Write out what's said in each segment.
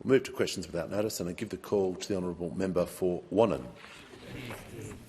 move to questions without notice, and I give the call to the honourable member for Wannon.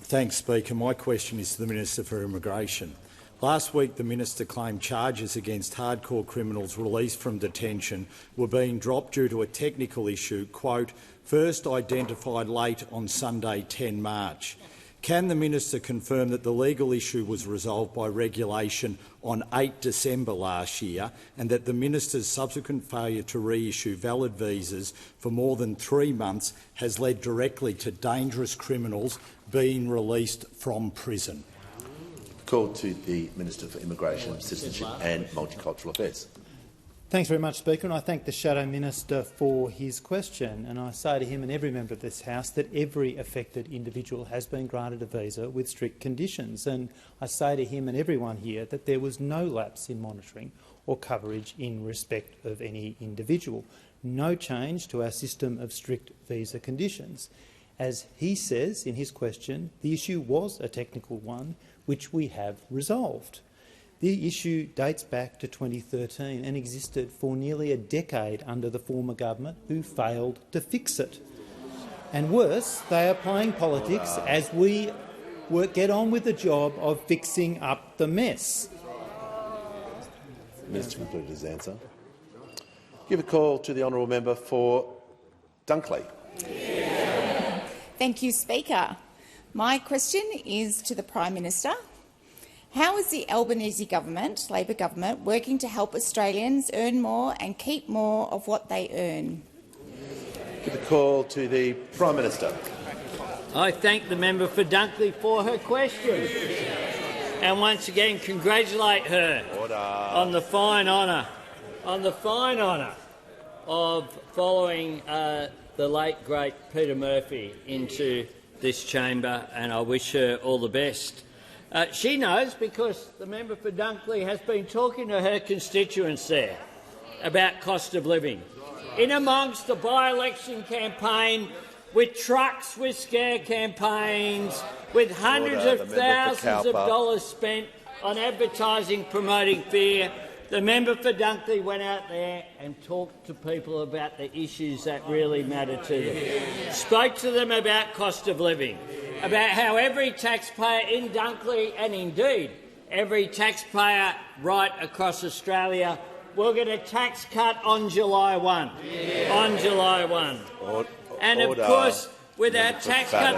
Thanks, Speaker. My question is to the Minister for Immigration. Last week, the minister claimed charges against hardcore criminals released from detention were being dropped due to a technical issue, quote, first identified late on Sunday 10 March. Can the minister confirm that the legal issue was resolved by regulation on 8 December last year and that the minister's subsequent failure to reissue valid visas for more than 3 months has led directly to dangerous criminals being released from prison? Call to the Minister for Immigration, Citizenship and Multicultural Affairs. Thanks very much, Speaker, and I thank the Shadow Minister for his question. And I say to him and every member of this House that every affected individual has been granted a visa with strict conditions. And I say to him and everyone here that there was no lapse in monitoring or coverage in respect of any individual. No change to our system of strict visa conditions. As he says in his question, the issue was a technical one which we have resolved. The issue dates back to 2013 and existed for nearly a decade under the former government, who failed to fix it. And worse, they are playing politics as we get on with the job of fixing up the mess. The Minister concluded his answer. Give a call to the honourable member for Dunkley. Thank you, Speaker. My question is to the Prime Minister. How is the Albanese government, Labor government, working to help Australians earn more and keep more of what they earn? Give a call to the Prime Minister. I thank the member for Dunkley for her question, and once again congratulate her on the fine honour, of following the late great Peter Murphy into this chamber, and I wish her all the best. She knows because the member for Dunkley has been talking to her constituents there about cost of living. In amongst the by-election campaign, with trucks with scare campaigns, with hundreds of thousands of dollars spent on advertising promoting fear, the member for Dunkley went out there and talked to people about the issues that really matter to them. Spoke to them about cost of living, about how every taxpayer in Dunkley, and indeed every taxpayer right across Australia, will get a tax cut on July 1. On July 1. And of course, with our tax cut...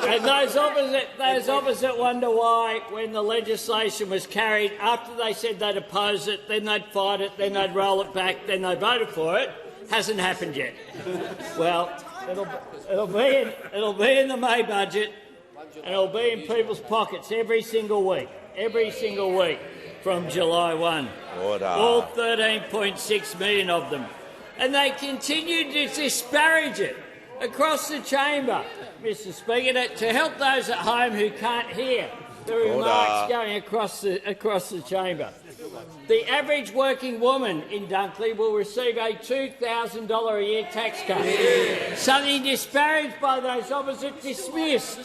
And those opposite wonder why, when the legislation was carried, after they said they'd oppose it, then they'd fight it, then they'd roll it back, then they voted for it. Hasn't happened yet. Well, it'll be in the May budget, and it'll be in people's pockets every single week from July 1. All 13.6 million of them. And they continue to disparage it across the chamber, Mr Speaker, to help those at home who can't hear the remarks going across the chamber. The average working woman in Dunkley will receive a $2,000 a year tax cut, something disparaged by those opposite dismissed.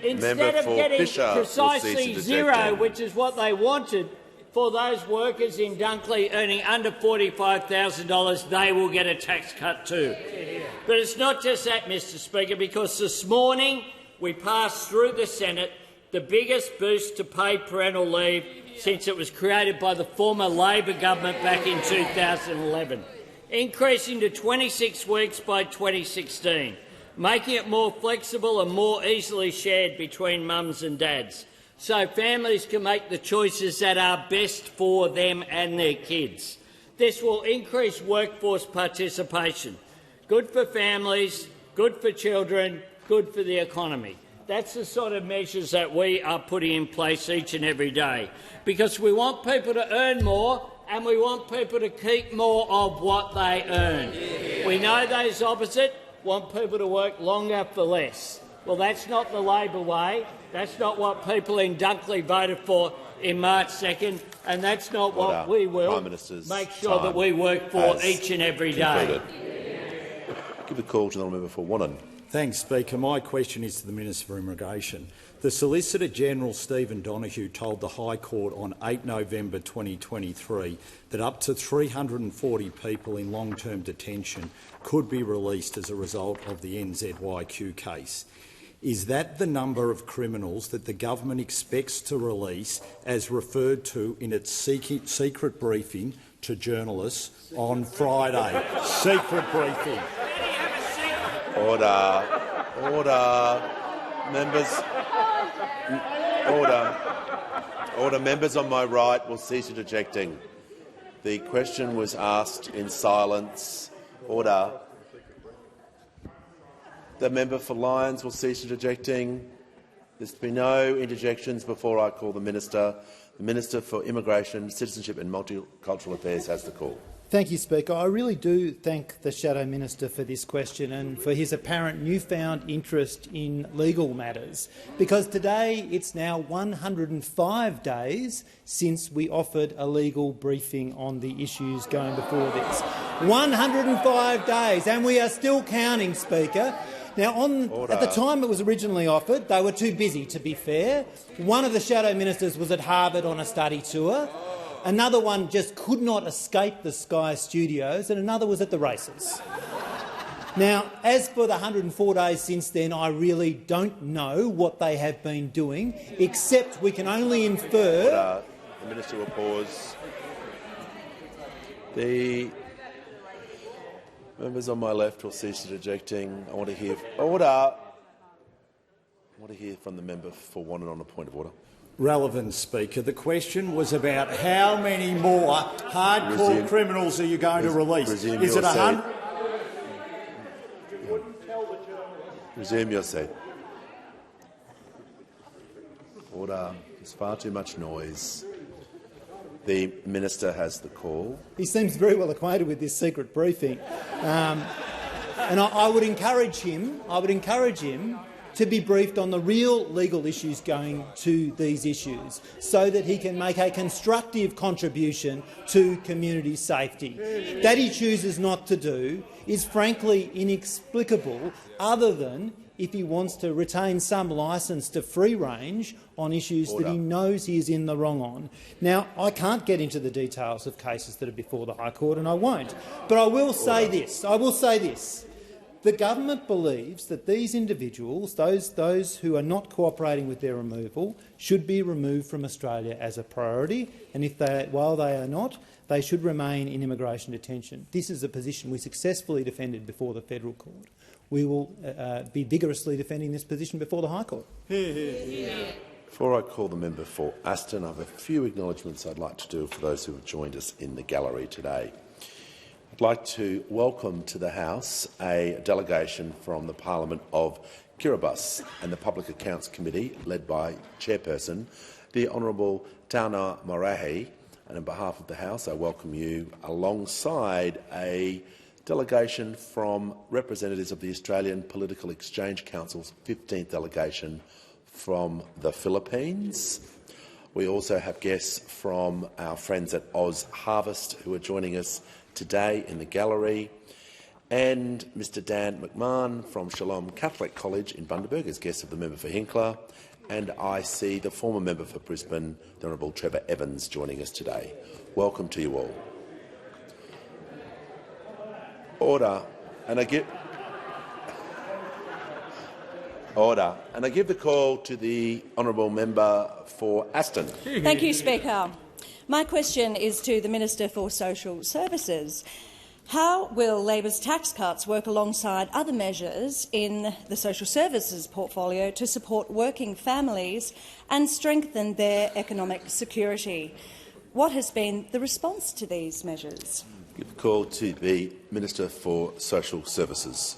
Instead of getting precisely zero, which is what they wanted, for those workers in Dunkley earning under $45,000, they will get a tax cut too. But it's not just that, Mr Speaker, because this morning we passed through the Senate the biggest boost to paid parental leave since it was created by the former Labor government back in 2011, increasing to 26 weeks by 2016, making it more flexible and more easily shared between mums and dads, so families can make the choices that are best for them and their kids. This will increase workforce participation. Good for families, good for children, good for the economy. That's the sort of measures that we are putting in place each and every day, because we want people to earn more and we want people to keep more of what they earn. We know those opposite want people to work longer for less. Well, that's not the Labor way. That's not what people in Dunkley voted for in March 2nd, and that's not what we will make sure that we work for each and every day. Give the call to the member for Wannon. Thanks, Speaker. My question is to the Minister for Immigration. The Solicitor-General Stephen Donoghue told the High Court on 8 November 2023 that up to 340 people in long-term detention could be released as a result of the NZYQ case. Is that the number of criminals that the government expects to release, as referred to in its secret briefing to journalists on Friday? Secret briefing. Order. Order. Members. Order. Order. Members on my right will cease interjecting. The question was asked in silence. Order. The member for Lyons will cease interjecting. There's to be no interjections before I call the Minister. The Minister for Immigration, Citizenship and Multicultural Affairs has the call. Thank you, Speaker. I really do thank the Shadow Minister for this question and for his apparent newfound interest in legal matters, because today it's now 105 days since we offered a legal briefing on the issues going before this. 105 days, and we are still counting, Speaker. Now, at the time it was originally offered, they were too busy, to be fair. One of the Shadow Ministers was at Harvard on a study tour. Another one just could not escape the Sky studios, and another was at the races. Now, as for the 104 days since then, I really don't know what they have been doing, except we can only infer— The Minister will pause. The members on my left will cease interjecting. I want to hear— Order! I want to hear from the member for Wannon on a point of order. Relevant, Speaker. The question was about how many more hardcore criminals are you going to release? Is it 100? Resume your seat. Order. There's far too much noise. The Minister has the call. He seems very well acquainted with this secret briefing, and I would encourage him. To be briefed on the real legal issues going to these issues, so that he can make a constructive contribution to community safety. That he chooses not to do is frankly inexplicable, other than if he wants to retain some licence to free range on issues that he knows he is in the wrong on. Now, I can't get into the details of cases that are before the High Court, and I won't. But I will say this. The government believes that these individuals, those who are not cooperating with their removal, should be removed from Australia as a priority, and while they are not, they should remain in immigration detention. This is a position we successfully defended before the Federal Court. We will be vigorously defending this position before the High Court. Before I call the member for Aston, I have a few acknowledgements I'd like to do for those who have joined us in the gallery today. I'd like to welcome to the House a delegation from the Parliament of Kiribati and the Public Accounts Committee, led by Chairperson, the Honourable Tauna Marahi. And on behalf of the House, I welcome you alongside a delegation from representatives of the Australian Political Exchange Council's 15th delegation from the Philippines. We also have guests from our friends at Oz Harvest who are joining us today in the gallery, and Mr Dan McMahon from Shalom Catholic College in Bundaberg as guest of the member for Hinkler, and I see the former member for Brisbane, the Honourable Trevor Evans, joining us today. Welcome to you all. Order. And I give the call to the Honourable Member for Aston. Thank you, Speaker. My question is to the Minister for Social Services. How will Labor's tax cuts work alongside other measures in the social services portfolio to support working families and strengthen their economic security? What has been the response to these measures? Give the call to the Minister for Social Services.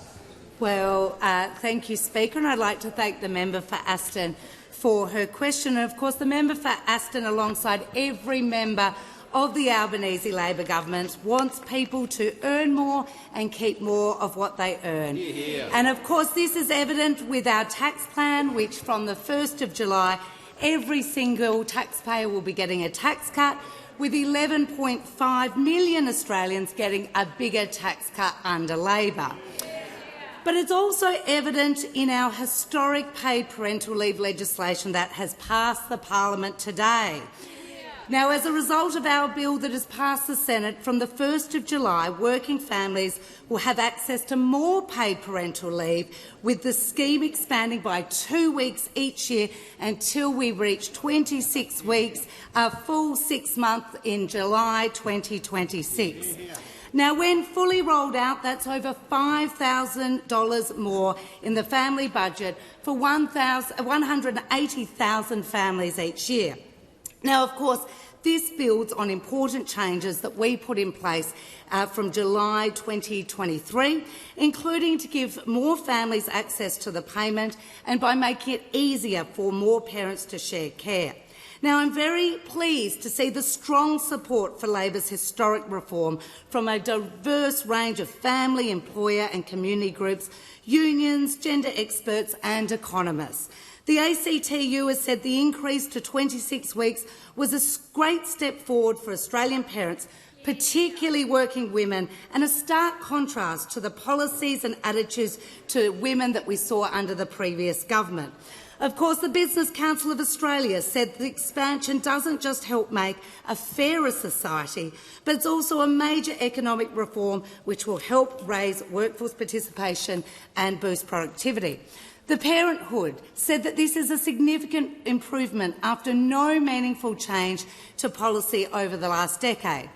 Well, thank you, Speaker, and I'd like to thank the member for Aston for her question. And of course, the member for Aston, alongside every member of the Albanese Labor government, wants people to earn more and keep more of what they earn. And of course, this is evident with our tax plan, which from the 1st of July, every single taxpayer will be getting a tax cut, with 11.5 million Australians getting a bigger tax cut under Labor. But it's also evident in our historic paid parental leave legislation that has passed the parliament today. Now, as a result of our bill that has passed the Senate, from the 1st of July, working families will have access to more paid parental leave, with the scheme expanding by 2 weeks each year until we reach 26 weeks, a full 6 months in July 2026. Now, when fully rolled out, that's over $5,000 more in the family budget for 180,000 families each year. Now, of course, this builds on important changes that we put in place from July 2023, including to give more families access to the payment and by making it easier for more parents to share care. Now, I'm very pleased to see the strong support for Labor's historic reform from a diverse range of family, employer and community groups, unions, gender experts and economists. The ACTU has said the increase to 26 weeks was a great step forward for Australian parents, particularly working women, and a stark contrast to the policies and attitudes to women that we saw under the previous government. Of course, the Business Council of Australia said the expansion doesn't just help make a fairer society, but it's also a major economic reform which will help raise workforce participation and boost productivity. The Parenthood said that this is a significant improvement after no meaningful change to policy over the last decade.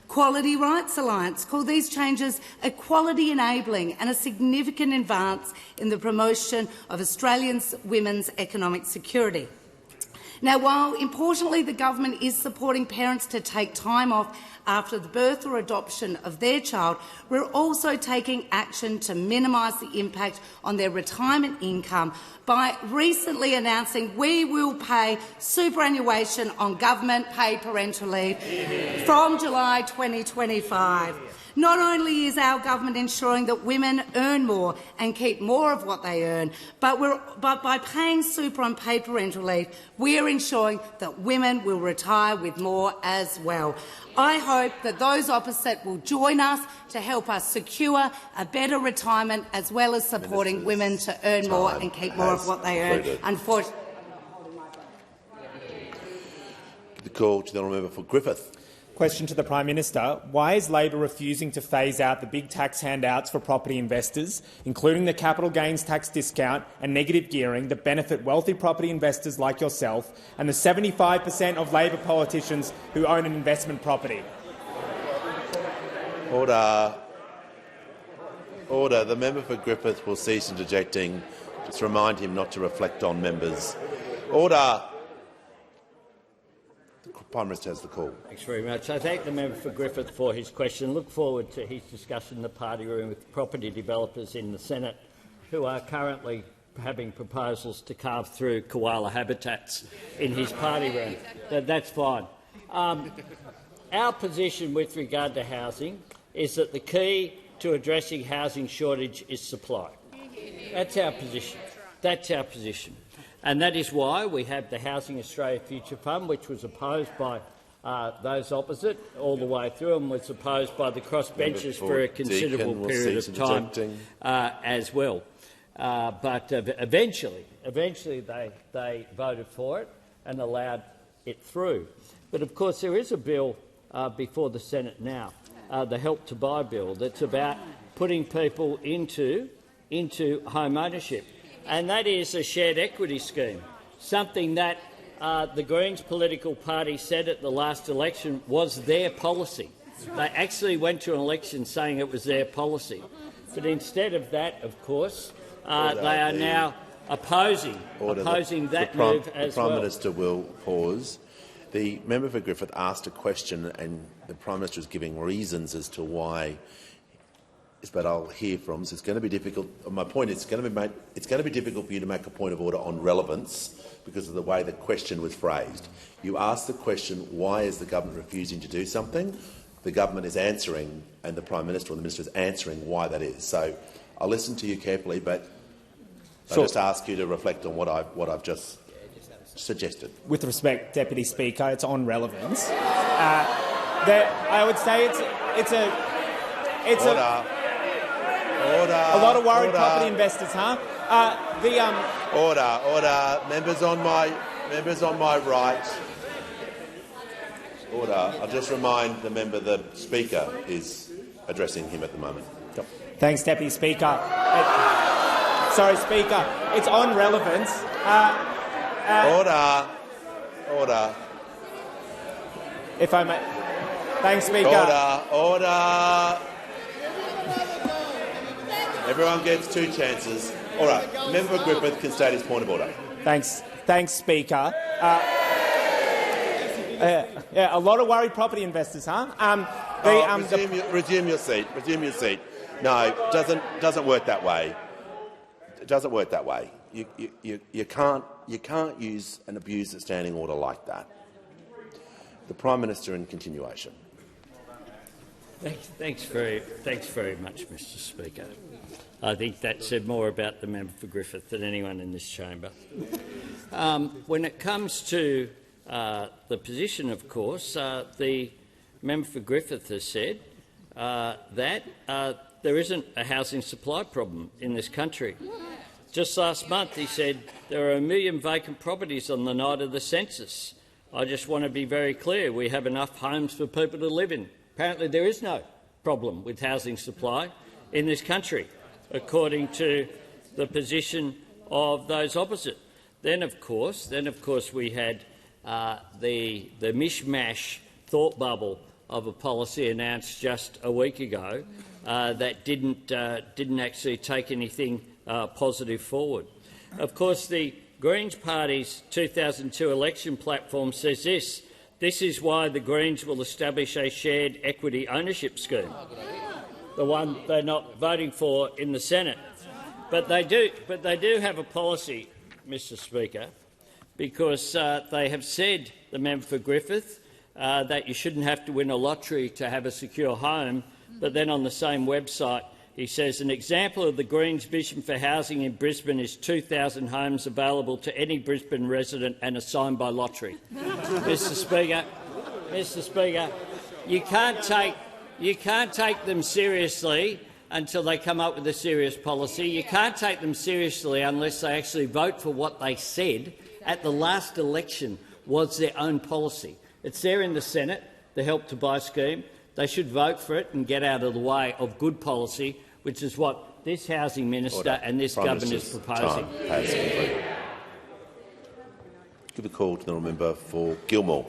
Quality Rights Alliance called these changes equality enabling and a significant advance in the promotion of Australian women's economic security. Now, while importantly the government is supporting parents to take time off after the birth or adoption of their child, we're also taking action to minimise the impact on their retirement income by recently announcing we will pay superannuation on government-paid parental leave from July 2025. Not only is our government ensuring that women earn more and keep more of what they earn, but by paying super on paid parental leave, we are ensuring that women will retire with more as well. I hope that those opposite will join us to help us secure a better retirement, as well as supporting women to earn more and keep more of what they earn. Unfortunately, the call to the honourable member for Griffith. Question to the Prime Minister. Why is Labor refusing to phase out the big tax handouts for property investors, including the capital gains tax discount and negative gearing that benefit wealthy property investors like yourself and the 75% of Labor politicians who own an investment property? Order. Order. The member for Griffith will cease interjecting. Just remind him not to reflect on members. Order. The Prime Minister has the call. Thanks very much. I thank the member for Griffith for his question. Look forward to his discussion in the party room with property developers in the Senate who are currently having proposals to carve through koala habitats in his party room. That's fine. Our position with regard to housing is that the key to addressing housing shortage is supply. That's our position. That's our position. And that is why we have the Housing Australia Future Fund, which was opposed by those opposite all the way through and was opposed by the crossbenchers for a considerable period of time as well. But eventually they voted for it and allowed it through. But of course there is a bill before the Senate now, the Help to Buy bill, that's about putting people into home ownership. And that is a shared equity scheme, something that the Greens political party said at the last election was their policy. They actually went to an election saying it was their policy. But instead of that, of course, they are now opposing that move as well. The Prime Minister will pause. The member for Griffith asked a question and the Prime Minister is giving reasons as to why. But I'll hear from. So it's going to be difficult. My point is, it's going to be difficult for you to make a point of order on relevance because of the way the question was phrased. You asked the question, why is the government refusing to do something? The government is answering, and the Prime Minister or the Minister is answering why that is. So I'll listen to you carefully, but I just ask you to reflect on what I've just suggested. With respect, Deputy Speaker, it's on relevance. I would say it's a. Order. A lot of worried property investors, huh? Order. Members on my right. Order. I'll just remind the member the Speaker is addressing him at the moment. Yep. Thanks, Deputy Speaker. Sorry, Speaker. It's on relevance. Order. If I may. Thanks, Speaker. Order. Everyone gets 2 chances. All right. Member for Griffith can state his point of order. Thanks, Speaker. A lot of worried property investors, huh? Resume your seat. No, it doesn't work that way. It doesn't work that way. You can't use and abuse a standing order like that. The Prime Minister in continuation. Thanks very much, Mr. Speaker. I think that said more about the member for Griffith than anyone in this chamber. When it comes to the position, of course, the member for Griffith has said that there isn't a housing supply problem in this country. Just last month he said there are 1 million vacant properties on the night of the census. I just want to be very clear. We have enough homes for people to live in. Apparently there is no problem with housing supply in this country, according to the position of those opposite. Then, of course, we had the mishmash thought bubble of a policy announced just a week ago that didn't actually take anything positive forward. Of course, the Greens Party's 2002 election platform says this. This is why the Greens will establish a shared equity ownership scheme, the one they're not voting for in the Senate. But they do have a policy, Mr. Speaker, because they have said, the member for Griffith, that you shouldn't have to win a lottery to have a secure home, but then on the same website he says an example of the Greens' vision for housing in Brisbane is 2,000 homes available to any Brisbane resident and assigned by lottery. Mr. Speaker, you can't take them seriously until they come up with a serious policy. You can't take them seriously unless they actually vote for what they said at the last election was their own policy. It's there in the Senate, the Help to Buy scheme. They should vote for it and get out of the way of good policy, which is what this housing minister and this government is proposing. Give a call to the member for Gilmore.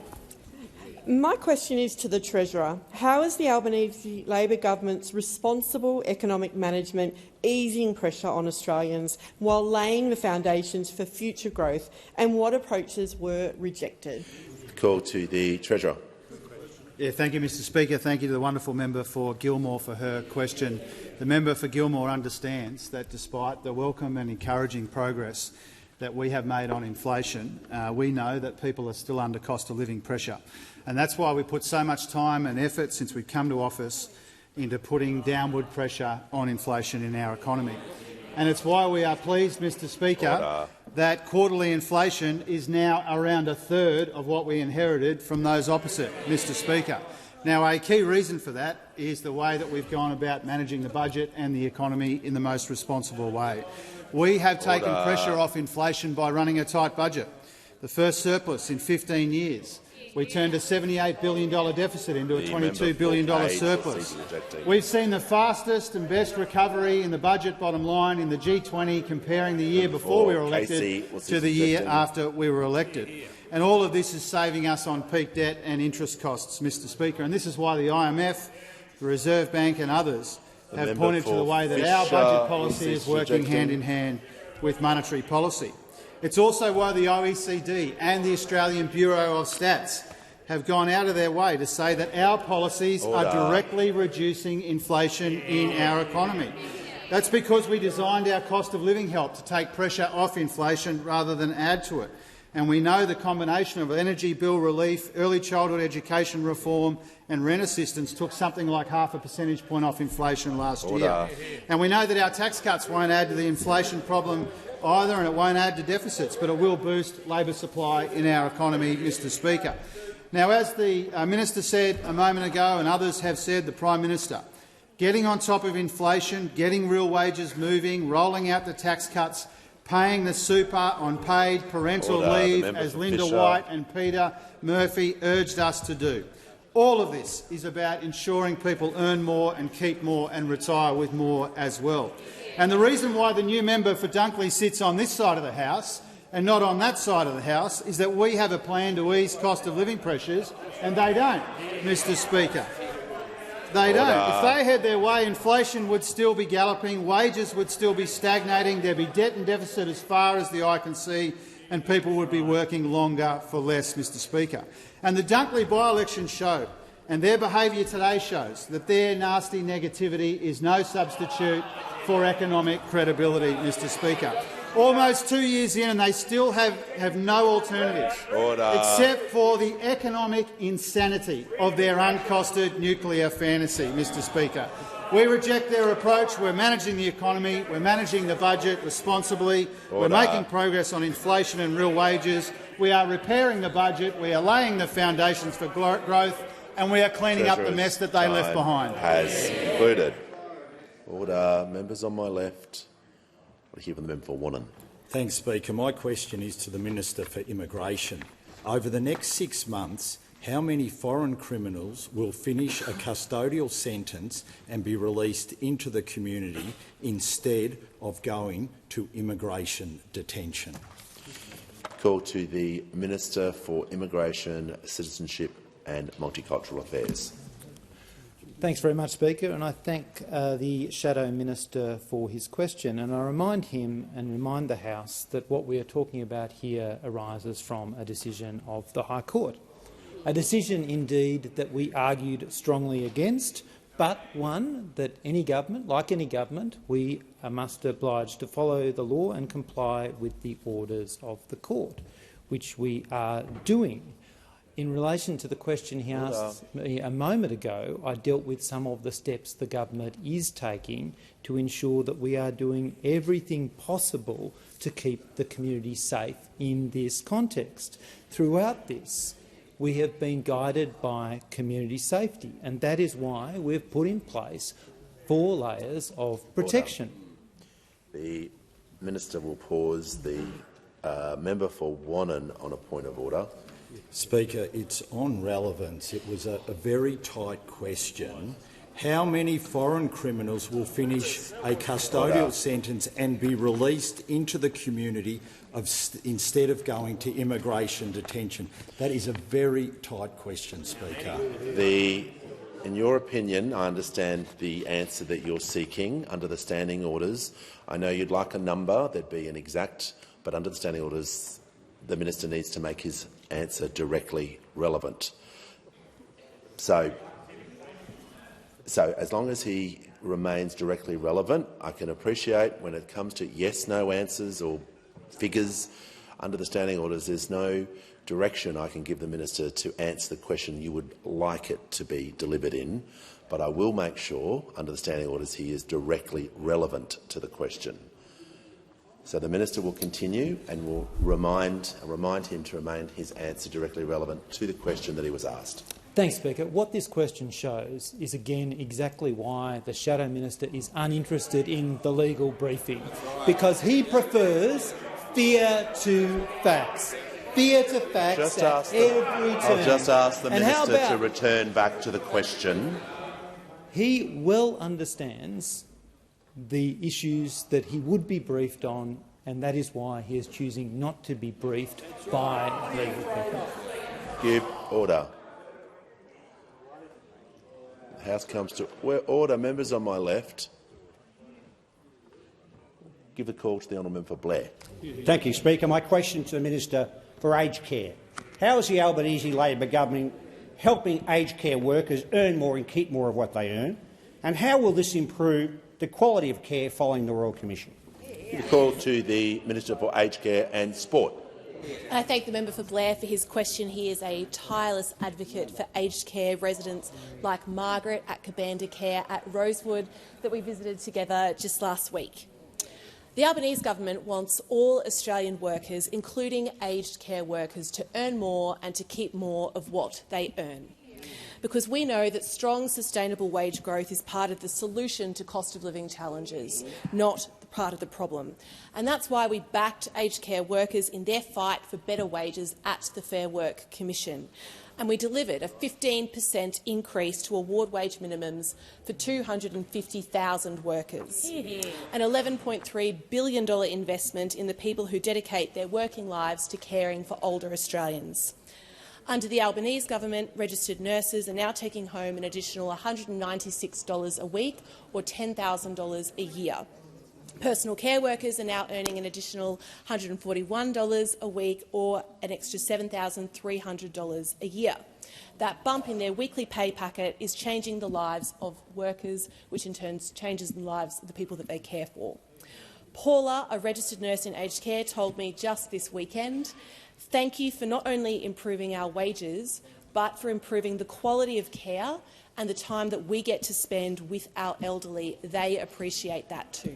My question is to the Treasurer. How is the Albanese Labor government's responsible economic management easing pressure on Australians while laying the foundations for future growth, and what approaches were rejected? Call to the Treasurer. Yeah, thank you, Mr. Speaker. Thank you to the wonderful member for Gilmore for her question. The member for Gilmore understands that despite the welcome and encouraging progress that we have made on inflation, we know that people are still under cost of living pressure. And that's why we put so much time and effort since we come to office into putting downward pressure on inflation in our economy. And it's why we are pleased, Mr. Speaker, that quarterly inflation is now around a third of what we inherited from those opposite, Mr. Speaker. Now, a key reason for that is the way that we've gone about managing the budget and the economy in the most responsible way. We have taken pressure off inflation by running a tight budget, the first surplus in 15 years. We turned a $78 billion deficit into a $22 billion surplus. We've seen the fastest and best recovery in the budget bottom line in the G20, comparing the year before we were elected to the year after we were elected. And all of this is saving us on peak debt and interest costs, Mr. Speaker. And this is why the IMF, the Reserve Bank and others have pointed to the way that our budget policy is working hand in hand with monetary policy. It's also why the OECD and the Australian Bureau of Stats have gone out of their way to say that our policies are directly reducing inflation in our economy. That's because we designed our cost of living help to take pressure off inflation rather than add to it. And we know the combination of energy bill relief, early childhood education reform and rent assistance took something like half a percentage point off inflation last year. And we know that our tax cuts won't add to the inflation problem either, and it won't add to deficits, but it will boost labour supply in our economy, Mr. Speaker. Now, as the Minister said a moment ago and others have said, the Prime Minister, getting on top of inflation, getting real wages moving, rolling out the tax cuts, paying the super on paid parental leave, as Linda White and Peter Murphy urged us to do. All of this is about ensuring people earn more and keep more and retire with more as well. And the reason why the new member for Dunkley sits on this side of the House and not on that side of the House is that we have a plan to ease cost of living pressures, and they don't, Mr Speaker. They don't. If they had their way, inflation would still be galloping, wages would still be stagnating, there'd be debt and deficit as far as the eye can see, and people would be working longer for less, Mr Speaker. And the Dunkley by-election showed, and their behaviour today shows, that their nasty negativity is no substitute for economic credibility, Mr Speaker. Almost 2 years in, and they still have no alternatives except for the economic insanity of their uncosted nuclear fantasy, Mr Speaker. We reject their approach. We're managing the economy, we're managing the budget responsibly, we're making progress on inflation and real wages, we are repairing the budget, we are laying the foundations for growth, and we are cleaning up the mess that they left behind. Has concluded. Order. Members on my left. I hear from the member for Wannon. Thanks, Speaker. My question is to the Minister for Immigration. Over the next 6 months, how many foreign criminals will finish a custodial sentence and be released into the community instead of going to immigration detention? Call to the Minister for Immigration, Citizenship and Multicultural Affairs. Thanks very much, Speaker, and I thank the Shadow Minister for his question. And I remind him and remind the House that what we are talking about here arises from a decision of the High Court. A decision, indeed, that we argued strongly against, but one that any government, like any government, we must oblige to follow the law and comply with the orders of the court, which we are doing. In relation to the question he asked me a moment ago, I dealt with some of the steps the government is taking to ensure that we are doing everything possible to keep the community safe in this context. Throughout this, we have been guided by community safety, and that is why we've put in place 4 layers of protection. The Minister will pause. The member for Wannon on a point of order. Speaker, it's on relevance. It was a very tight question. How many foreign criminals will finish a custodial sentence and be released into the community instead of going to immigration detention? That is a very tight question, Speaker. In your opinion, I understand the answer that you're seeking under the standing orders. I know you'd like a number, there'd be an exact, but under the standing orders, the Minister needs to make his answer directly relevant. So as long as he remains directly relevant, I can appreciate when it comes to yes-no answers or figures under the standing orders, there's no direction I can give the Minister to answer the question you would like it to be delivered in, but I will make sure under the standing orders he is directly relevant to the question. So the Minister will continue and will remind him to remain his answer directly relevant to the question that he was asked. Thanks, Speaker. What this question shows is again exactly why the Shadow Minister is uninterested in the legal briefing, because he prefers fear to facts. Fear to facts at every turn. I'll just ask the Minister to return back to the question. He well understands the issues that he would be briefed on, and that is why he is choosing not to be briefed by legal people. Give order. The House comes to order. Members on my left. Give the call to the honourable member for Blair. Thank you, Speaker. My question to the Minister for Aged Care. How is the Albanese Labor government helping aged care workers earn more and keep more of what they earn? And how will this improve the quality of care following the Royal Commission? The call to the Minister for Aged Care and Sport. I thank the member for Blair for his question. He is a tireless advocate for aged care residents like Margaret at Cabanda Care at Rosewood that we visited together just last week. The Albanese government wants all Australian workers, including aged care workers, to earn more and to keep more of what they earn. because we know that strong, sustainable wage growth is part of the solution to cost of living challenges, not part of the problem. And that's why we backed aged care workers in their fight for better wages at the Fair Work Commission. And we delivered a 15% increase to award wage minimums for 250,000 workers, an $11.3 billion investment in the people who dedicate their working lives to caring for older Australians. Under the Albanese government, registered nurses are now taking home an additional $196 a week, or $10,000 a year. Personal care workers are now earning an additional $141 a week, or an extra $7,300 a year. That bump in their weekly pay packet is changing the lives of workers, which in turn changes the lives of the people that they care for. Paula, a registered nurse in aged care, told me just this weekend, "Thank you for not only improving our wages, but for improving the quality of care and the time that we get to spend with our elderly. They appreciate that too."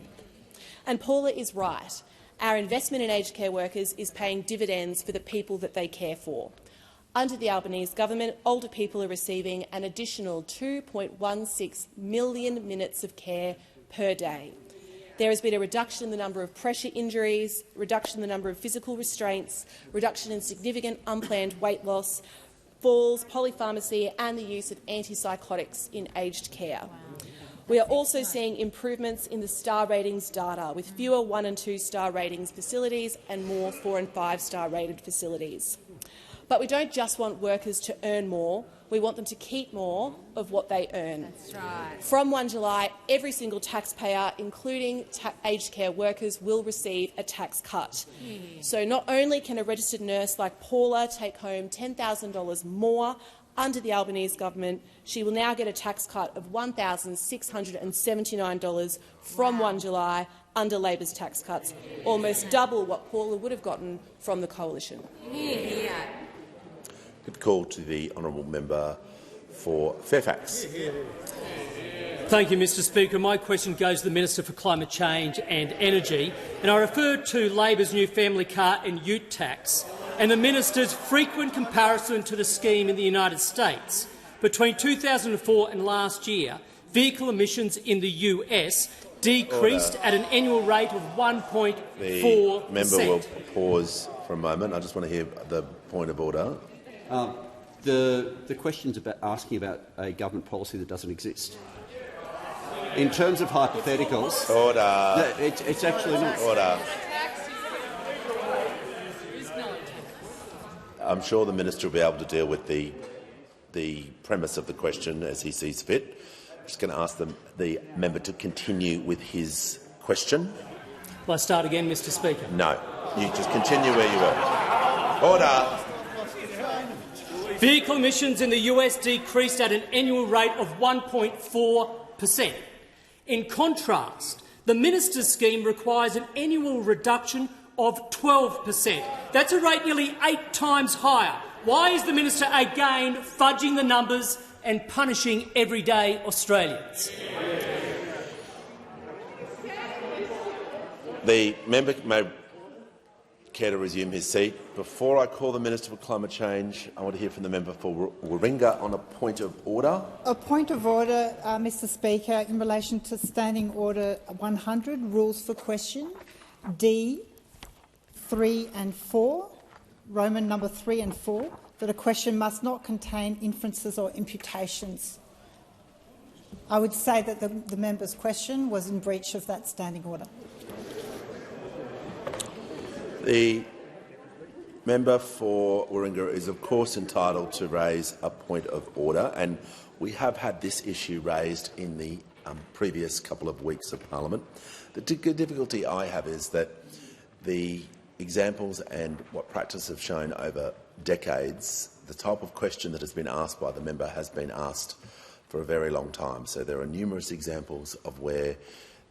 And Paula is right. Our investment in aged care workers is paying dividends for the people that they care for. Under the Albanese government, older people are receiving an additional 2.16 million minutes of care per day. There has been a reduction in the number of pressure injuries, reduction in the number of physical restraints, reduction in significant unplanned weight loss, falls, polypharmacy and the use of antipsychotics in aged care. We are also seeing improvements in the star ratings data, with fewer 1- and 2-star ratings facilities and more 4- and 5-star rated facilities. But we don't just want workers to earn more, we want them to keep more of what they earn. That's right. From 1 July, every single taxpayer, including aged care workers, will receive a tax cut. So not only can a registered nurse like Paula take home $10,000 more under the Albanese government, she will now get a tax cut of $1,679 from 1 July under Labor's tax cuts, almost double what Paula would have gotten from the Coalition. Good call to the honourable member for Fairfax. Thank you, Mr Speaker. My question goes to the Minister for Climate Change and Energy, and I refer to Labor's new family car and ute tax and the minister's frequent comparison to the scheme in the United States. Between 2004 and last year, vehicle emissions in the US decreased at an annual rate of 1.4%. The member will pause for a moment. I just want to hear the point of order. The question's about asking about a government policy that doesn't exist. In terms of hypotheticals, order. No, it's actually not. Order. I'm sure the minister will be able to deal with the premise of the question as he sees fit. I'm just going to ask the member to continue with his question. Will I start again, Mr Speaker? No. You just continue where you were. Order. Vehicle emissions in the US decreased at an annual rate of 1.4%. In contrast, the minister's scheme requires an annual reduction of 12%. That's a rate nearly 8 times higher. Why is the minister again fudging the numbers and punishing everyday Australians? The member may care to resume his seat. Before I call the Minister for Climate Change, I want to hear from the member for Warringah on a point of order. A point of order, Mr Speaker, in relation to Standing Order 100, Rules for Question, D 3 and 4, Roman number 3 and 4, that a question must not contain inferences or imputations. I would say that the member's question was in breach of that standing order. The member for Warringah is, of course, entitled to raise a point of order, and we have had this issue raised in the previous couple of weeks of parliament. The difficulty I have is that the examples and what practice have shown over decades, the type of question that has been asked by the member has been asked for a very long time. So there are numerous examples of where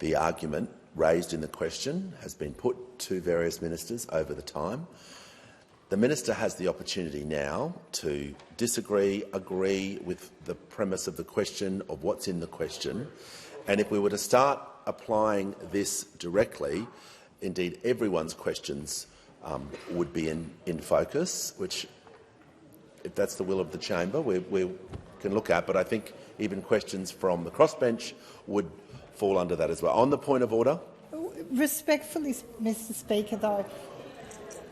the argument raised in the question has been put to various ministers over the time. The minister has the opportunity now to disagree, agree with the premise of the question, of what's in the question, and if we were to start applying this directly, indeed everyone's questions would be in focus, which, if that's the will of the chamber, we're can look at, but I think even questions from the crossbench would fall under that as well. On the point of order. Respectfully, Mr Speaker, though,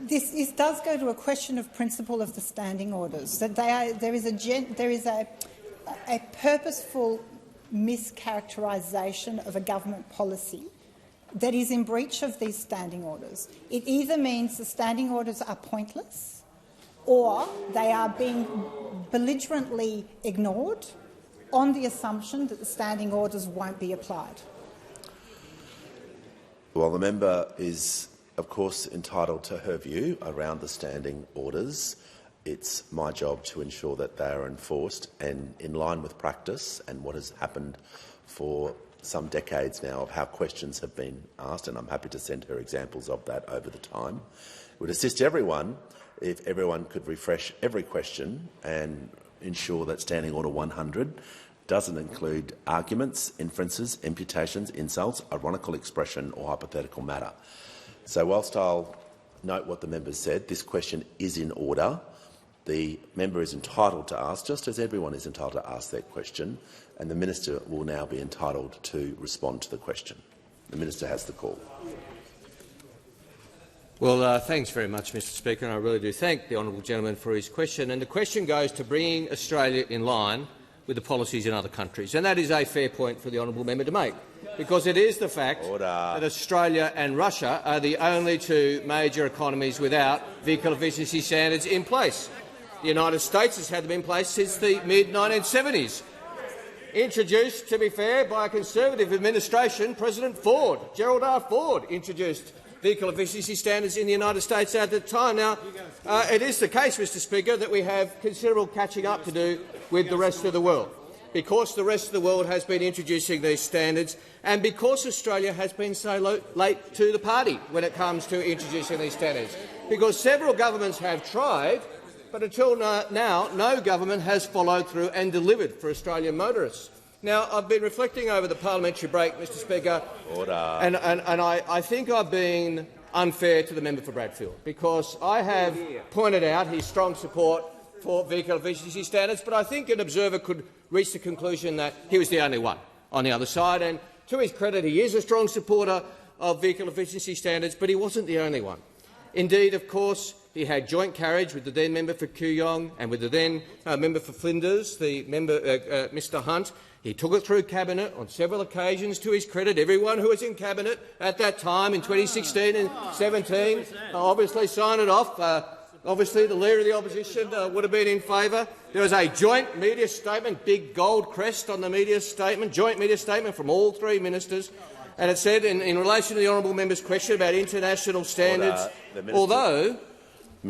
this does go to a question of principle of the standing orders. That there is a purposeful mischaracterisation of a government policy that is in breach of these standing orders. It either means the standing orders are pointless or they are being belligerently ignored on the assumption that the standing orders won't be applied. Well, the member is, of course, entitled to her view around the standing orders. It's my job to ensure that they are enforced and in line with practice and what has happened for some decades now of how questions have been asked, and I'm happy to send her examples of that over the time. It would assist everyone if everyone could refresh every question and ensure that Standing Order 100 doesn't include arguments, inferences, imputations, insults, ironical expression or hypothetical matter. So whilst I'll note what the member said, this question is in order. The member is entitled to ask, just as everyone is entitled to ask their question, and the minister will now be entitled to respond to the question. The minister has the call. Well, thanks very much, Mr Speaker, and I really do thank the honourable gentleman for his question. And the question goes to bringing Australia in line with the policies in other countries, and that is a fair point for the honourable member to make, because it is the fact that Australia and Russia are the only two major economies without vehicle efficiency standards in place. The United States has had them in place since the mid-1970s. Introduced, to be fair, by a Conservative administration, President Ford, Gerald R. Ford, introduced vehicle efficiency standards in the United States at the time. Now, it is the case, Mr Speaker, that we have considerable catching up to do with the rest of the world, because the rest of the world has been introducing these standards and because Australia has been so late to the party when it comes to introducing these standards. Because several governments have tried, but until now, no government has followed through and delivered for Australian motorists. Now, I've been reflecting over the parliamentary break, Mr Speaker, and I think I've been unfair to the member for Bradfield, because I have pointed out his strong support for vehicle efficiency standards, but I think an observer could reach the conclusion that he was the only one on the other side. And to his credit, he is a strong supporter of vehicle efficiency standards, but he wasn't the only one. Indeed, of course, he had joint carriage with the then member for Kooyong and with the then member for Flinders, the member Mr Hunt. He took it through Cabinet on several occasions, to his credit. Everyone who was in Cabinet at that time in 2016 and 2017 obviously signed it off. Obviously, the Leader of the Opposition would have been in favour. There was a joint media statement, big gold crest on the media statement, joint media statement from all three ministers, and it said, in relation to the honourable member's question about international standards, although— The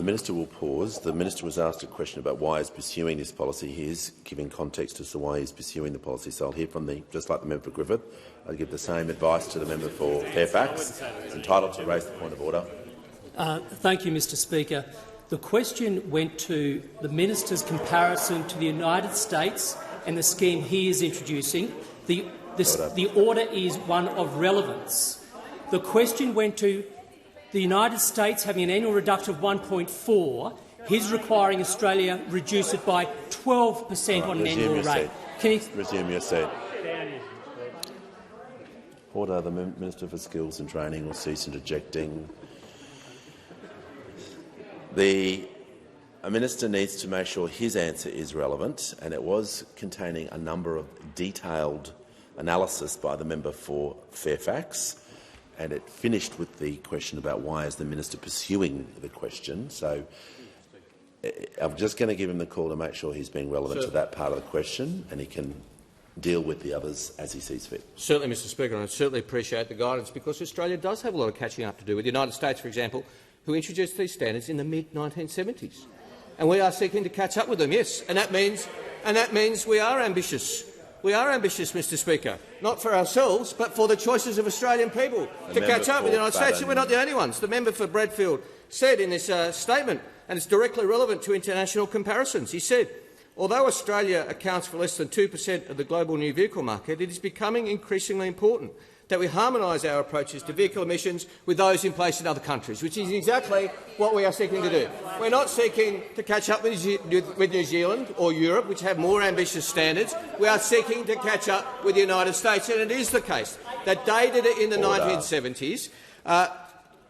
minister will pause. The minister was asked a question about why he's pursuing this policy. He is giving context as to why he's pursuing the policy. So I'll hear from just like the member for Griffith, I'll give the same advice to the member for Fairfax. He's entitled to raise the point of order. Thank you, Mr Speaker. The question went to the minister's comparison to the United States and the scheme he is introducing. The order is one of relevance. The question went to the United States having an annual reduction of 1.4, he's requiring Australia reduce it by 12% on an annual rate. Resume your seat. Order. The Minister for Skills and Training will cease interjecting. A minister needs to make sure his answer is relevant, and it was containing a number of detailed analysis by the member for Fairfax. And it finished with the question about why is the minister pursuing the question. So I'm just going to give him the call to make sure he's being relevant to that part of the question, and he can deal with the others as he sees fit. Certainly, Mr Speaker, and I certainly appreciate the guidance, because Australia does have a lot of catching up to do with the United States, for example, who introduced these standards in the mid-1970s. And we are seeking to catch up with them, yes, and that means we are ambitious. We are ambitious, Mr Speaker, not for ourselves, but for the choices of Australian people to catch up with the United States. And we're not the only ones. The member for Bradfield said in this statement, and it's directly relevant to international comparisons, he said, although Australia accounts for less than 2% of the global new vehicle market, it is becoming increasingly important that we harmonise our approaches to vehicle emissions with those in place in other countries, which is exactly what we are seeking to do. We're not seeking to catch up with New Zealand or Europe, which have more ambitious standards. We are seeking to catch up with the United States, and it is the case that they did it in the 1970s.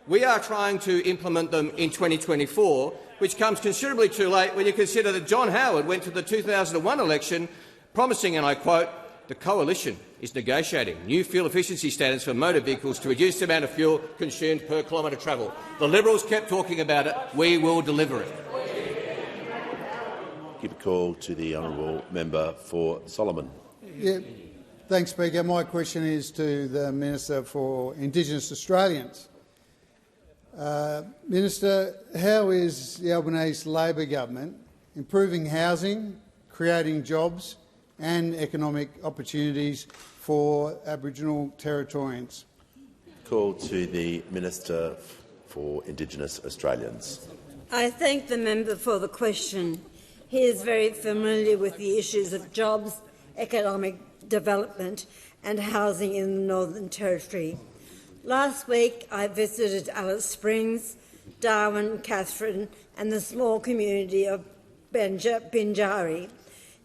We are trying to implement them in 2024, which comes considerably too late when you consider that John Howard went to the 2001 election promising, and I quote, "The coalition is negotiating new fuel efficiency standards for motor vehicles to reduce the amount of fuel consumed per kilometre travelled." The Liberals kept talking about it. We will deliver it. Give a call to the honourable member for Solomon. Yeah. Thanks, Speaker. My question is to the Minister for Indigenous Australians. Minister, how is the Albanese Labor government improving housing, creating jobs and economic opportunities for Aboriginal Territorians? Call to the Minister for Indigenous Australians. I thank the member for the question. He is very familiar with the issues of jobs, economic development and housing in the Northern Territory. Last week I visited Alice Springs, Darwin, Katherine and the small community of Binjari.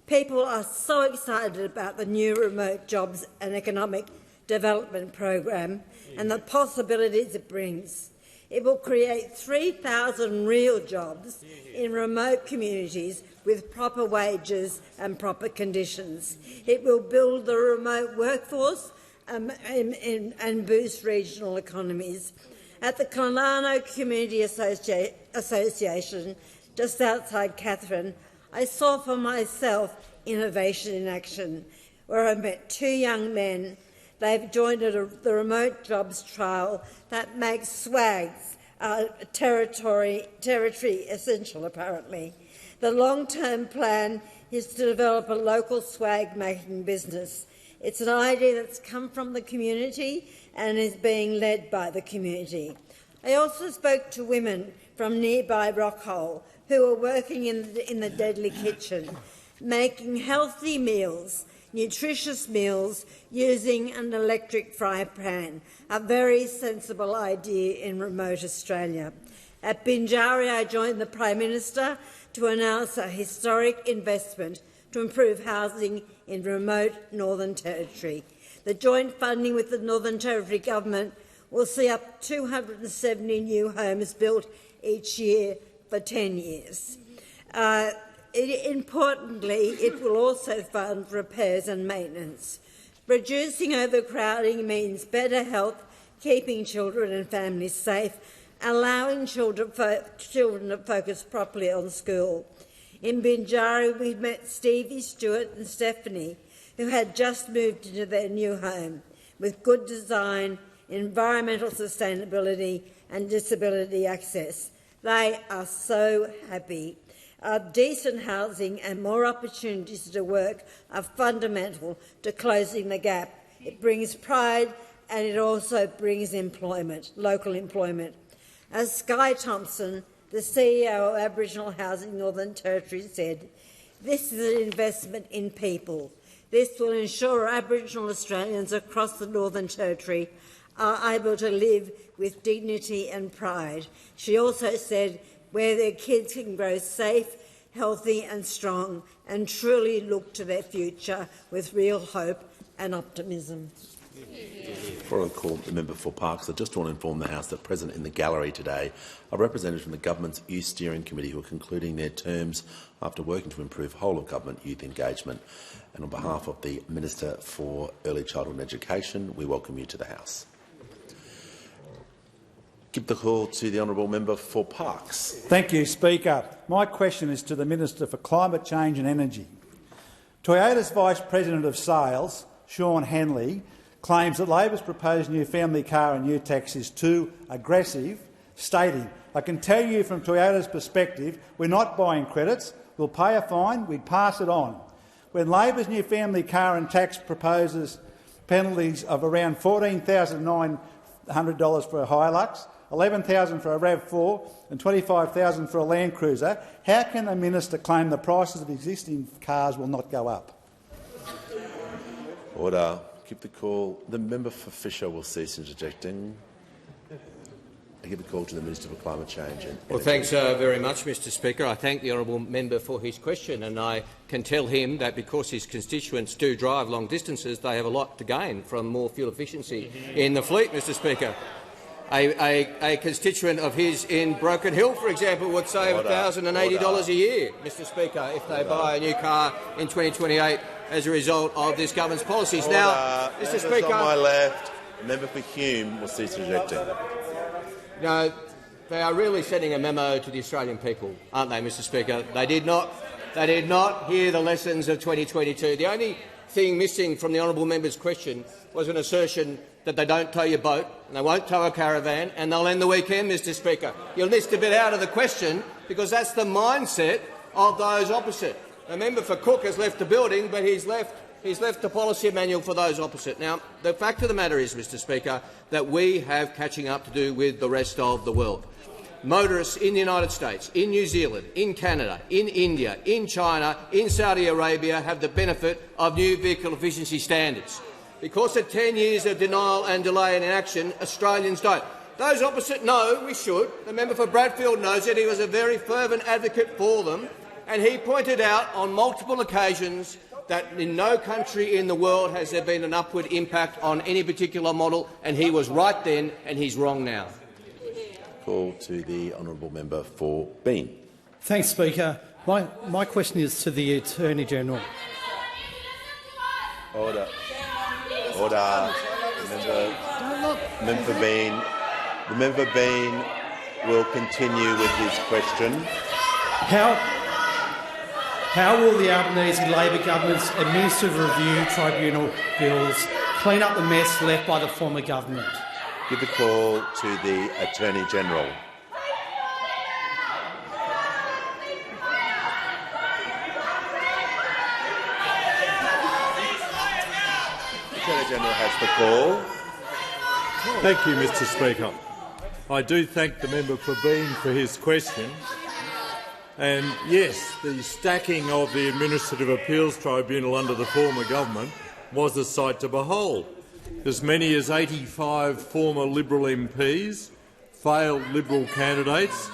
People are so excited about the new Remote Jobs and Economic Development Program and the possibilities it brings. It will create 3,000 real jobs in remote communities with proper wages and proper conditions. It will build the remote workforce and boost regional economies. At the Colano Community Association, just outside Katherine, I saw for myself innovation in action, where I met two young men. They've joined the remote jobs trial that makes swags territory essential, apparently. The long-term plan is to develop a local swag-making business. It's an idea that's come from the community and is being led by the community. I also spoke to women from nearby Rockhole who are working in the Deadly Kitchen, making healthy meals, nutritious meals, using an electric fry pan, a very sensible idea in remote Australia. At Binjari, I joined the Prime Minister to announce a historic investment to improve housing in remote Northern Territory. The joint funding with the Northern Territory Government will see up 270 new homes built each year for 10 years. Importantly, it will also fund repairs and maintenance. Reducing overcrowding means better health, keeping children and families safe, allowing children to focus properly on school. In Binjari, we met Stevie, Stewart and Stephanie, who had just moved into their new home with good design, environmental sustainability and disability access. They are so happy. Decent housing and more opportunities to work are fundamental to closing the gap. It brings pride and it also brings employment, local employment. As Sky Thompson, the CEO of Aboriginal Housing Northern Territory, said, "This is an investment in people. This will ensure Aboriginal Australians across the Northern Territory are able to live with dignity and pride." She also said, "Where their kids can grow safe, healthy and strong and truly look to their future with real hope and optimism." Before I call the member for Parkes, I just want to inform the House that present in the gallery today are representatives from the Government's Youth Steering Committee who are concluding their terms after working to improve whole-of-government youth engagement. And on behalf of the Minister for Early Childhood and Education, we welcome you to the House. Give the call to the honourable member for Parkes. Thank you, Speaker. My question is to the Minister for Climate Change and Energy. Toyota's Vice President of Sales, Sean Henley, claims that Labor's proposed new family car and new tax is too aggressive, stating, "I can tell you from Toyota's perspective, we're not buying credits, we'll pay a fine, we'd pass it on." When Labor's new family car and tax proposes penalties of around $14,900 for a Hilux, $11,000 for a RAV4 and $25,000 for a Land Cruiser, how can the minister claim the prices of existing cars will not go up? Order. give the call. The member for Fisher will cease interjecting. I give the call to the Minister for Climate Change. Well, thanks very much, Mr Speaker. I thank the honourable member for his question, and I can tell him that because his constituents do drive long distances, they have a lot to gain from more fuel efficiency in the fleet, Mr Speaker. A constituent of his in Broken Hill, for example, would save $1,080 a year, Mr Speaker, if they buy a new car in 2028 as a result of this government's policies. Now, Mr Speaker, on my left, member for Hume will cease interjecting. No, they are really sending a memo to the Australian people, aren't they, Mr Speaker? They did not hear the lessons of 2022. The only thing missing from the honourable member's question was an assertion that they don't tow your boat and they won't tow a caravan and they'll end the weekend, Mr Speaker. You'll list a bit out of the question because that's the mindset of those opposite. The member for Cook has left the building, but he's left the policy manual for those opposite. Now, the fact of the matter is, Mr Speaker, that we have catching up to do with the rest of the world. Motorists in the United States, in New Zealand, in Canada, in India, in China, in Saudi Arabia have the benefit of new vehicle efficiency standards. Because of 10 years of denial and delay in inaction, Australians don't. Those opposite know we should. The member for Bradfield knows it. He was a very fervent advocate for them, and he pointed out on multiple occasions that in no country in the world has there been an upward impact on any particular model, and he was right then and he's wrong now. Call to the honourable member for Bean. Thanks, Speaker. My question is to the Attorney-General. Order. Order. Member for Bean. The member for Bean will continue with his question. How will the Albanese Labor government's Administrative Review Tribunal bills clean up the mess left by the former government? Give the call to the Attorney-General. The Attorney-General has the call. Thank you, Mr Speaker. I do thank the member for Bean for his question. And yes, the stacking of the Administrative Appeals Tribunal under the former government was a sight to behold. As many as 85 former Liberal MPs, failed Liberal candidates,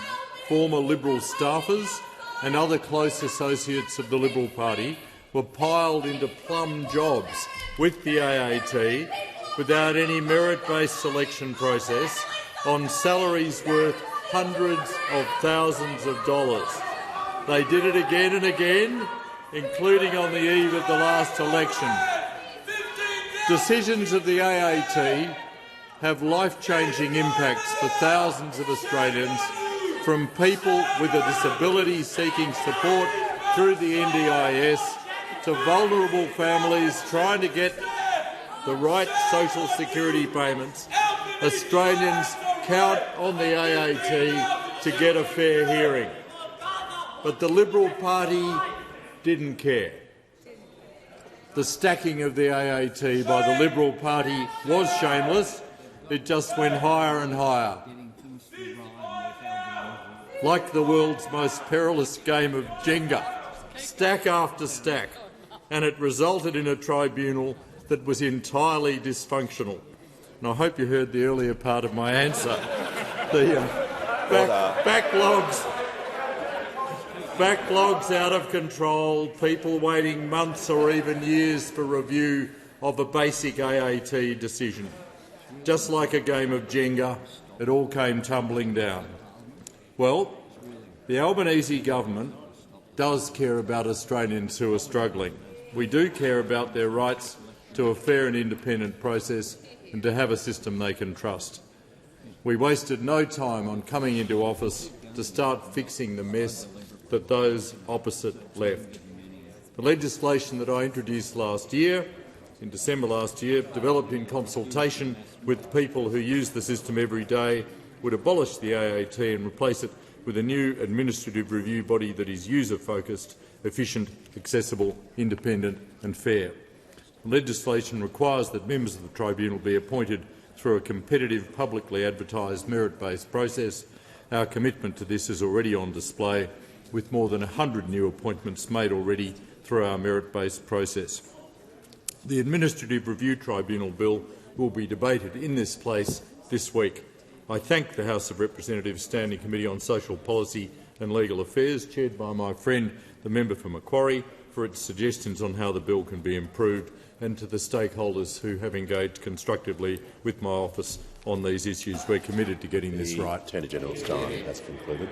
former Liberal staffers and other close associates of the Liberal Party were piled into plum jobs with the AAT without any merit-based selection process on salaries worth hundreds of thousands of dollars. They did it again and again, including on the eve of the last election. Decisions of the AAT have life-changing impacts for thousands of Australians, from people with a disability seeking support through the NDIS to vulnerable families trying to get the right social security payments. Australians count on the AAT to get a fair hearing. But the Liberal Party didn't care. The stacking of the AAT by the Liberal Party was shameless. It just went higher and higher. Like the world's most perilous game of Jenga, stack after stack, and it resulted in a tribunal that was entirely dysfunctional. And I hope you heard the earlier part of my answer. The backlogs out of control, people waiting months or even years for review of a basic AAT decision. Just like a game of Jenga, it all came tumbling down. Well, the Albanese government does care about Australians who are struggling. We do care about their rights to a fair and independent process and to have a system they can trust. We wasted no time on coming into office to start fixing the mess that those opposite left. The legislation that I introduced last year, in December last year, developed in consultation with people who use the system every day, would abolish the AAT and replace it with a new administrative review body that is user-focused, efficient, accessible, independent and fair. The legislation requires that members of the tribunal be appointed through a competitive, publicly advertised, merit-based process. Our commitment to this is already on display, with more than 100 new appointments made already through our merit-based process. The Administrative Review Tribunal Bill will be debated in this place this week. I thank the House of Representatives Standing Committee on Social Policy and Legal Affairs, chaired by my friend the member for Macquarie, for its suggestions on how the bill can be improved, and to the stakeholders who have engaged constructively with my office on these issues. We're committed to getting this right. The Attorney-General's time has concluded.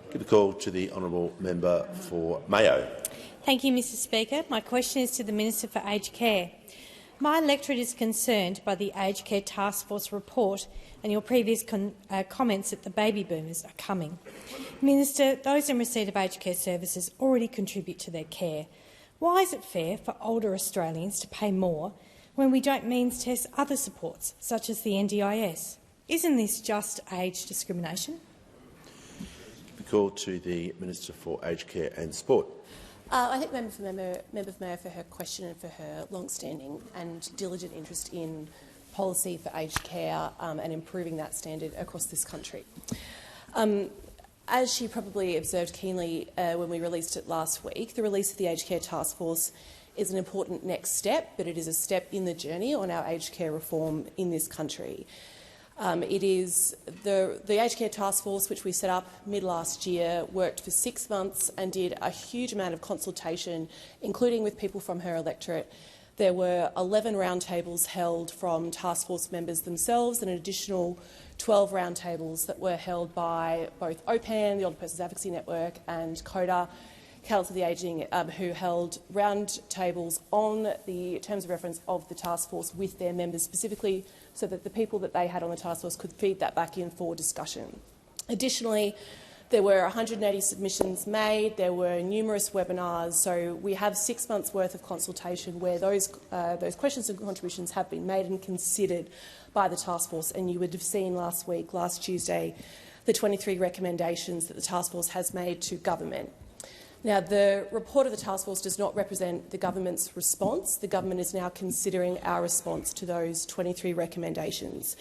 Give the call to the honourable member for Mayo. Thank you, Mr Speaker. My question is to the Minister for Aged Care. My electorate is concerned by the Aged Care Task Force report and your previous comments that the baby boomers are coming. Minister, those in receipt of aged care services already contribute to their care. Why is it fair for older Australians to pay more when we don't means test other supports, such as the NDIS? Isn't this just age discrimination? The call to the Minister for Aged Care and Sport. I thank the member for Mayo for her question and for her long-standing and diligent interest in policy for aged care and improving that standard across this country. As she probably observed keenly when we released it last week, the release of the Aged Care Task Force is an important next step, but it is a step in the journey on our aged care reform in this country. It is the Aged Care Task Force, which we set up mid-last year, worked for 6 months and did a huge amount of consultation, including with people from her electorate. There were 11 roundtables held from task force members themselves and an additional 12 roundtables that were held by both OPAN, the Older Persons Advocacy Network, and CODA, Council of the Ageing, who held roundtables on the terms of reference of the task force with their members specifically, so that the people that they had on the task force could feed that back in for discussion. Additionally, there were 180 submissions made, there were numerous webinars, so we have 6 months' worth of consultation where those questions and contributions have been made and considered by the task force. And you would have seen last Tuesday, the 23 recommendations that the task force has made to government. Now, the report of the task force does not represent the government's response. The government is now considering our response to those 23 recommendations.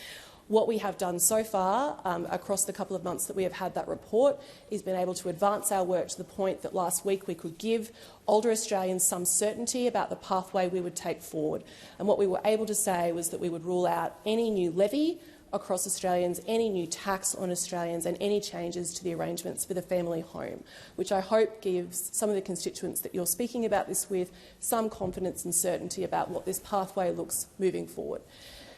What we have done so far across the couple of months that we have had that report is been able to advance our work to the point that last week we could give older Australians some certainty about the pathway we would take forward. And what we were able to say was that we would rule out any new levy across Australians, any new tax on Australians and any changes to the arrangements for the family home, which I hope gives some of the constituents that you're speaking about this with some confidence and certainty about what this pathway looks moving forward.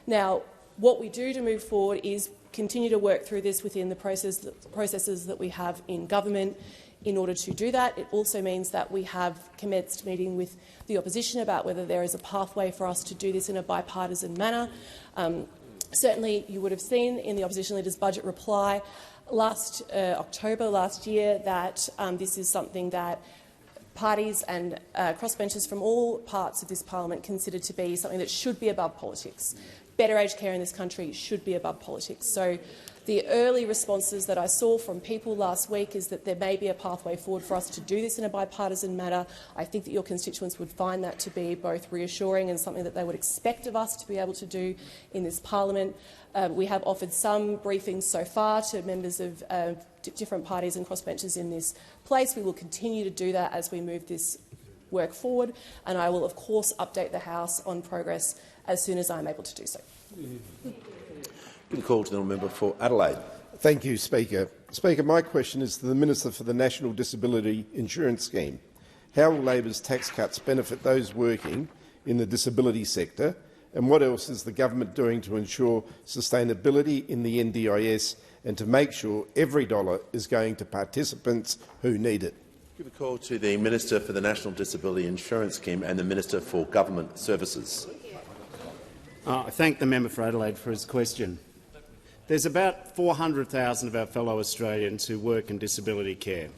Now, what we do to move forward is continue to work through this within the processes that we have in government. In order to do that, it also means that we have commenced meeting with the opposition about whether there is a pathway for us to do this in a bipartisan manner. Certainly, you would have seen in the opposition leader's budget reply last October last year that this is something that parties and crossbenchers from all parts of this parliament consider to be something that should be above politics. Better aged care in this country should be above politics. So the early responses that I saw from people last week is that there may be a pathway forward for us to do this in a bipartisan manner. I think that your constituents would find that to be both reassuring and something that they would expect of us to be able to do in this parliament. We have offered some briefings so far to members of different parties and crossbenchers in this place. We will continue to do that as we move this work forward, and I will, of course, update the House on progress as soon as I am able to do so. Give the call to the member for Adelaide. Thank you, Speaker. Speaker, my question is to the Minister for the National Disability Insurance Scheme. How will Labor's tax cuts benefit those working in the disability sector, and what else is the government doing to ensure sustainability in the NDIS and to make sure every dollar is going to participants who need it? Give a call to the Minister for the National Disability Insurance Scheme and the Minister for Government Services. I thank the member for Adelaide for his question. There's about 400,000 of our fellow Australians who work in disability care.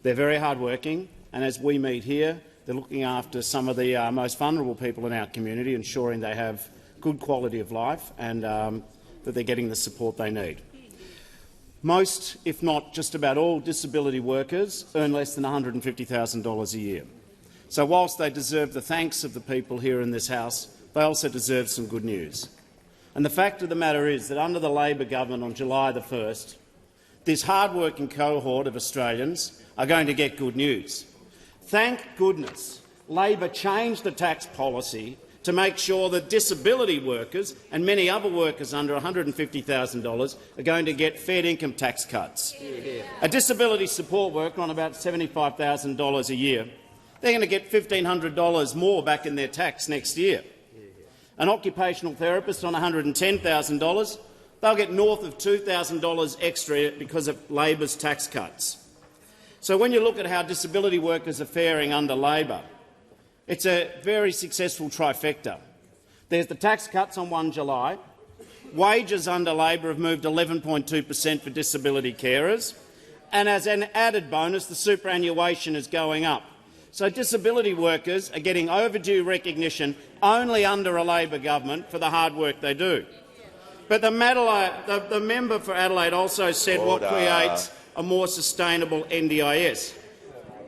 They're very hard-working, and as we meet here, they're looking after some of the most vulnerable people in our community, ensuring they have good quality of life and that they're getting the support they need. Most, if not just about all, disability workers earn less than $150,000 a year. So whilst they deserve the thanks of the people here in this House, they also deserve some good news. And the fact of the matter is that under the Labor government on July the 1st, this hard-working cohort of Australians are going to get good news. Thank goodness Labor changed the tax policy to make sure that disability workers and many other workers under $150,000 are going to get fair income tax cuts. A disability support worker on about $75,000 a year, they're going to get $1,500 more back in their tax next year. An occupational therapist on $110,000, they'll get north of $2,000 extra because of Labor's tax cuts. So when you look at how disability workers are faring under Labor, it's a very successful trifecta. There's the tax cuts on 1 July. Wages under Labor have moved 11.2% for disability carers. And as an added bonus, the superannuation is going up. So disability workers are getting overdue recognition only under a Labor government for the hard work they do. But the member for Adelaide also said what creates a more sustainable NDIS.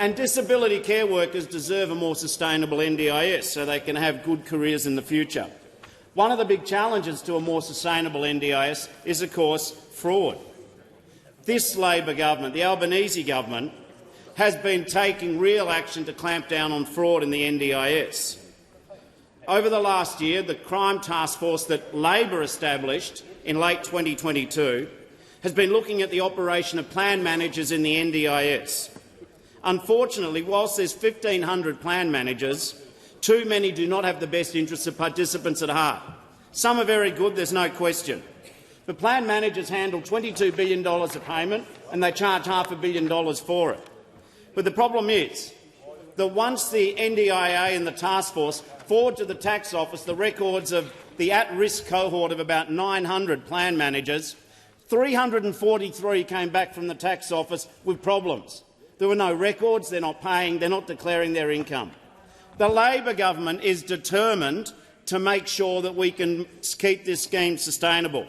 And disability care workers deserve a more sustainable NDIS so they can have good careers in the future. One of the big challenges to a more sustainable NDIS is, of course, fraud. This Labor government, the Albanese government, has been taking real action to clamp down on fraud in the NDIS. Over the last year, the crime task force that Labor established in late 2022 has been looking at the operation of plan managers in the NDIS. Unfortunately, whilst there's 1,500 plan managers, too many do not have the best interests of participants at heart. Some are very good, there's no question. But plan managers handle $22 billion of payment and they charge $500 million for it. But the problem is that once the NDIA and the task force forward to the tax office the records of the at-risk cohort of about 900 plan managers, 343 came back from the tax office with problems. There were no records, they're not paying, they're not declaring their income. The Labor government is determined to make sure that we can keep this scheme sustainable.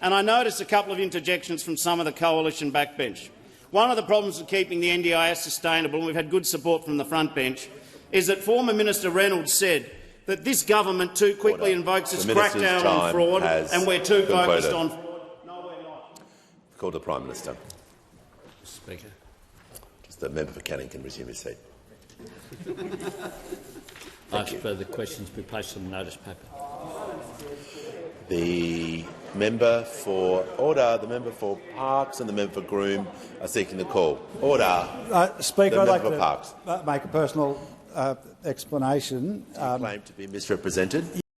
And I noticed a couple of interjections from some of the coalition backbench. One of the problems with keeping the NDIS sustainable, and we've had good support from the front bench, is that former Minister Reynolds said that this government too quickly invokes its crackdown on fraud and we're too focused on fraud. No, we're not. Call the Prime Minister. Speaker. The member for Canning can resume his seat. Ask further questions be placed on the notice paper. The member for the member for Parkes and the member for Groom are seeking the call. Order. Speaker, I'd like to make a personal explanation. Do you claim to be misrepresented?